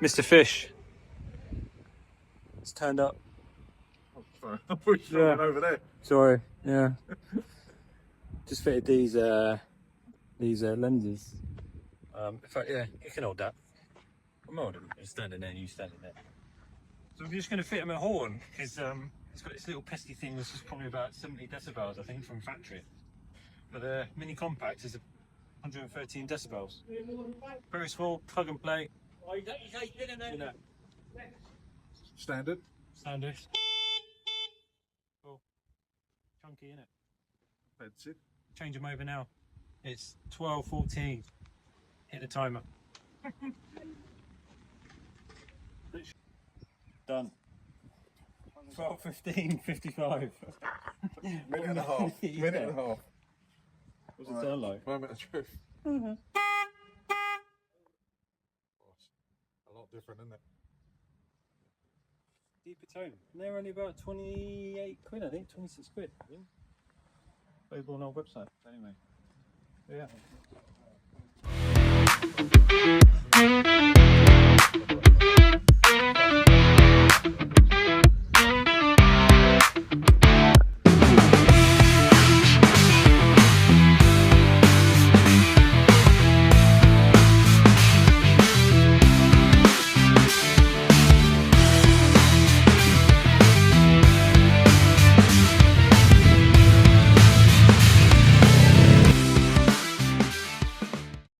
Mr. Fish. It's turned up. Oh, sorry. I thought you were over there. Sorry, yeah. Just fitted these lenses. In fact, yeah, you can hold that. I'm holding it. Standing there, you standing there. So I'm just going to fit him a horn because it's got this little pesky thing which is probably about 70 decibels, I think, from factory. But the Mini Compact is 113 decibels. Very small, plug and play. You know, Standard. standard. Cool. Chunky, innit? That's it. Change them over now. It's 12:14. Hit the timer. Done. 12:15:55. Minute and a half. Yeah. Minute and a half. What's it sound like? Moment of truth. Mm-hmm. A lot different, isn't it? Deeper tone. And they're only about 28 quid, I think, 26 quid. I think. Available on our website, anyway. So, yeah.